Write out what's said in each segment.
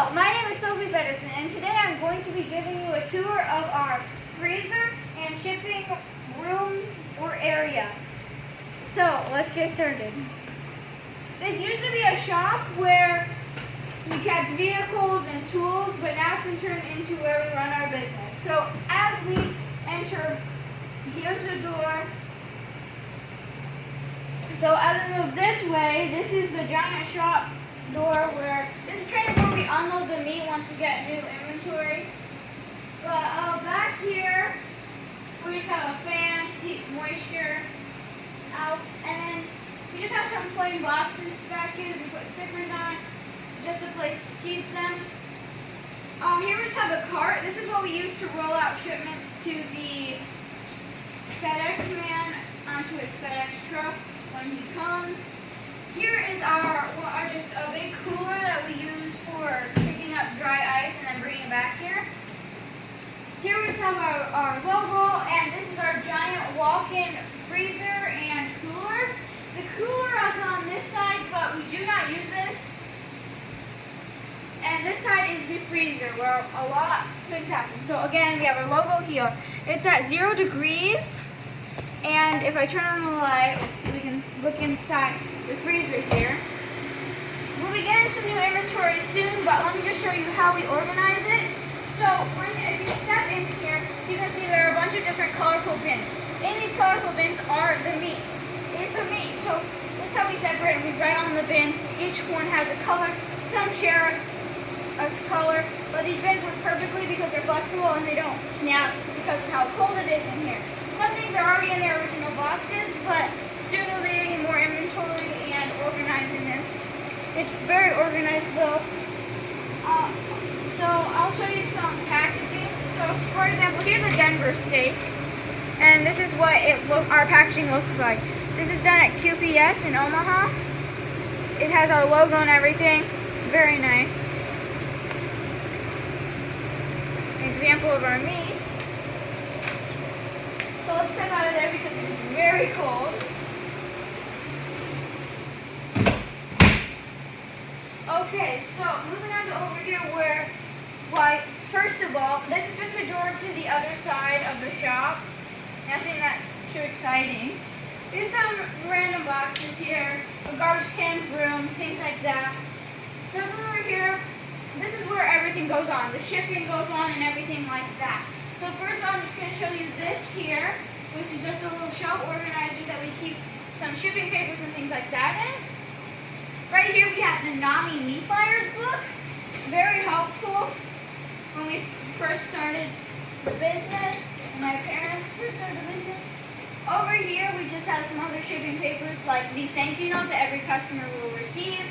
Hello, my name is Sophie Pedersen, and today I'm going to be giving you a tour of our freezer and shipping room or area. So, let's get started. This used to be a shop where you kept vehicles and tools, but now it's been turned into where we run our business. So, as we enter, here's the door. So, as we move this way, this is the giant shop door where this is kind of where we unload the meat once we get new inventory. But back here, we just have a fan to keep moisture out, and then we just have some plain boxes back here that we put stickers on, just a place to keep them. Here we just have a cart. This is what we use to roll out shipments to the FedEx man onto his FedEx truck when he comes. Here is just a big cooler that we use for picking up dry ice and then bringing it back here. Here we have our logo, and this is our giant walk-in freezer and cooler. The cooler is on this side, but we do not use this. And this side is the freezer where a lot of things happen. So again, we have our logo here. It's at 0 degrees. And if I turn on the light, let's see, we can look inside the freezer here. We'll be getting some new inventory soon, but let me just show you how we organize it. So if you step in here, you can see there are a bunch of different colorful bins. In these colorful bins are the meat. It's the meat. So this is how we separate it. We write on the bins. Each one has a color. Some share a color, but these bins work perfectly because they're flexible and they don't snap because of how cold it is in here. Some things are already in their original boxes, but soon we'll be getting more inventory and organizing this. It's very organized though. So I'll show you some packaging. So for example, here's a Denver steak, and this is what our packaging looks like. This is done at QPS in Omaha. It has our logo and everything. It's very nice. An example of our meat. So let's step out of there because it is very cold. Okay, so moving on to over here first of all, this is just the door to the other side of the shop. Nothing that too exciting. There's some random boxes here, a garbage can, broom, things like that. So over here, this is where everything goes on. The shipping goes on and everything like that. So first I'm just going to show you this here, which is just a little shelf organizer that we keep some shipping papers and things like that in. Right here we have the NAMI Meat Buyer's Book. Very helpful when we first started the business, when my parents first started the business. Over here we just have some other shipping papers like the thank you note that every customer will receive.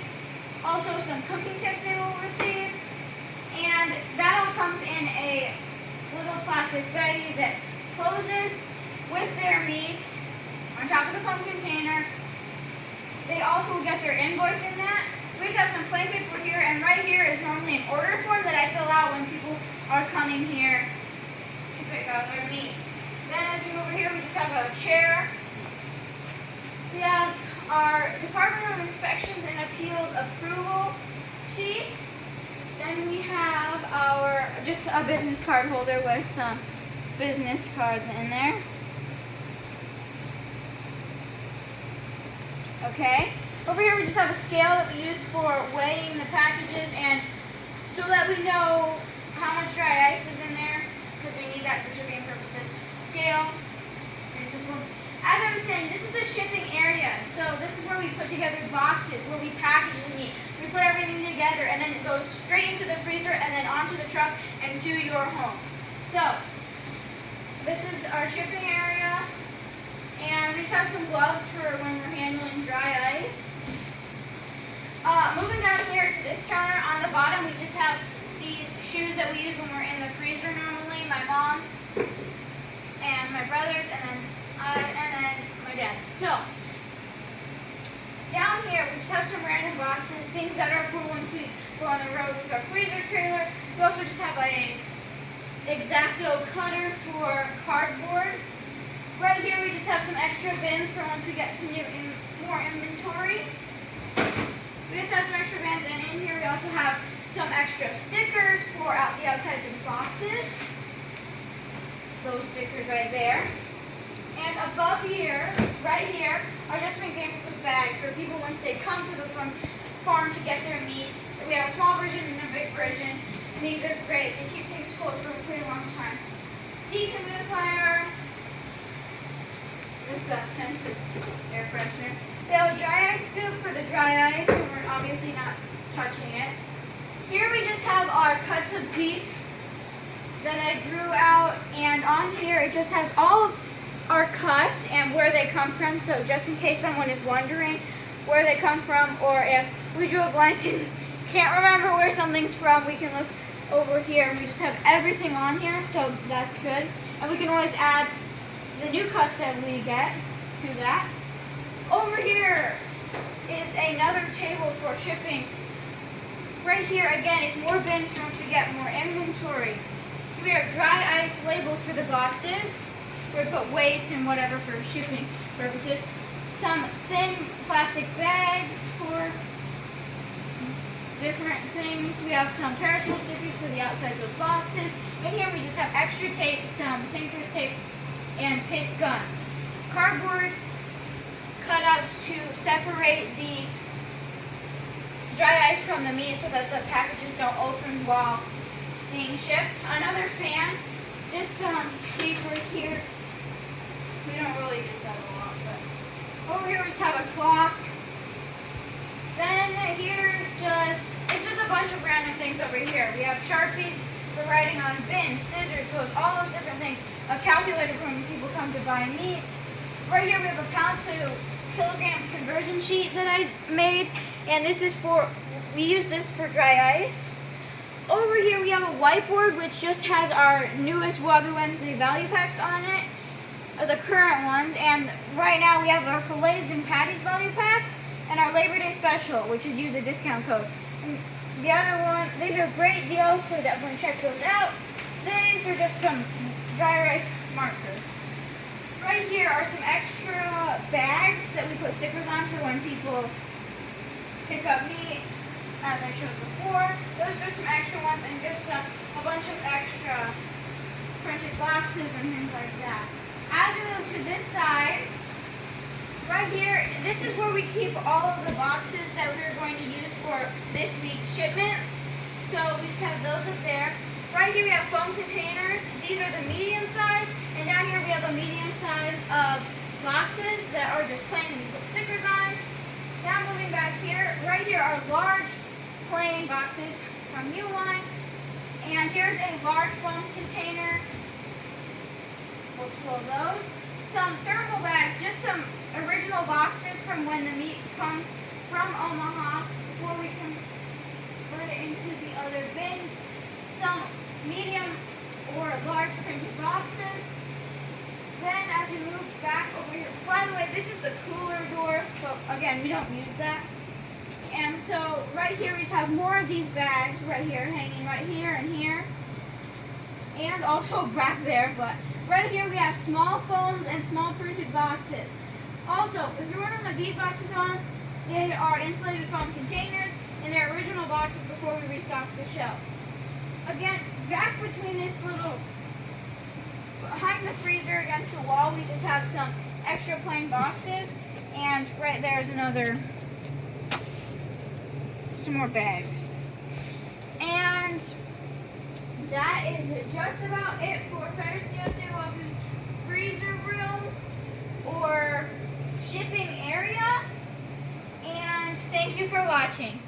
Also some cooking tips they will receive. And that all comes in a little plastic baggie that closes with their meat on top of the foam container. They also will get their invoice in that. We just have some plain paper here, and right here is normally an order form that I fill out when people are coming here to pick up their meat. Then as we move over here, we just have a chair. We have our Department of Inspections and Appeals approval sheet. Then we have just a business card holder with some business cards in there. Okay. Over here we just have a scale that we use for weighing the packages and so that we know how much dry ice is in there because we need that for shipping purposes. Scale. Very simple. As I was saying, this is the shipping area. So this is where we put together boxes, where we package the meat. We put everything together and then it goes straight into the freezer and then onto the truck and to your homes. So this is our shipping area. And we just have some gloves for when we're handling dry ice. Moving down here to this counter, on the bottom we just have these shoes that we use when we're in the freezer normally. My mom's and my brother's and then my dad's. So down here we just have some random boxes, things that are for when we go on the road with our freezer trailer. We also just have a X-Acto cutter for cardboard. Right here we just have some extra bins for once we get some more inventory. We just have some extra bins, and in here we also have some extra stickers for the outsides of the boxes. Those stickers right there. And above here, right here, are just some examples of bags for people once they come to the farm to get their meat. We have a small version and a big version. And these are great. They keep things cold for a pretty long time. Dehumidifier. Just a scented air freshener. They have a dry ice scoop for the dry ice, so we're obviously not touching it. Here we just have our cuts of beef that I drew out, and on here it just has all of our cuts and where they come from, so just in case someone is wondering where they come from, or if we drew a blank and can't remember where something's from, we can look over here and we just have everything on here, so that's good. And we can always add the new cuts that we get to that. Over here is another table for shipping. Right here again is more bins for once we get more inventory. We have dry ice labels for the boxes, where we put weights and whatever for shipping purposes. Some thin plastic bags for different things. We have some perishable stickers for the outsides of boxes. And here we just have extra tape, some painter's tape, and tape guns. Cardboard cutouts to separate the dry ice from the meat so that the packages don't open while being shipped. Another fan, just some paper here. We don't really use that a lot, but over here we just have a clock. Then it's just a bunch of random things over here. We have Sharpies for writing on bins, scissors, clothes, all those different things. A calculator for when people come to buy meat. Right here we have a pounds to kilograms conversion sheet that I made, and this is we use this for dry ice. Over here we have a whiteboard which just has our newest Wagyu Wednesday value packs on it, the current ones, and right now we have our fillets and patties value pack and our Labor Day special, which is use a discount code. And the other one, these are great deals, so definitely check those out. These are just some dry ice markers. Right here are some extra bags that we put stickers on for when people pick up meat, as I showed before. Those are just some extra ones, and just a bunch of extra printed boxes and things like that. As we move to this side, right here, this is where we keep all of the boxes that we're going to use for this week's shipments. So we just have those up there. Right here we have foam containers. These are the medium size, and down here we have a medium size of boxes that are just plain and we put stickers on. Now moving back here, right here are large plain boxes from Uline, and here's a large foam container. Multiple of those. Some thermal bags, just some original boxes from when the meat comes from Omaha before we convert it into the other bins. Some medium or large printed boxes. Then as we move back over here, by the way, this is the cooler door, but again, we don't use that. And so right here we just have more of these bags right here, hanging right here and here, and also back there, but right here we have small foams and small printed boxes. Also, if you're wondering what these boxes are, they are insulated foam containers in their original boxes before we restocked the shelves. Again, back between this little, behind the freezer against the wall, we just have some extra plain boxes, and right there's some more bags. And that is just about it for Ferris Wagyu's freezer room or shipping area. And thank you for watching.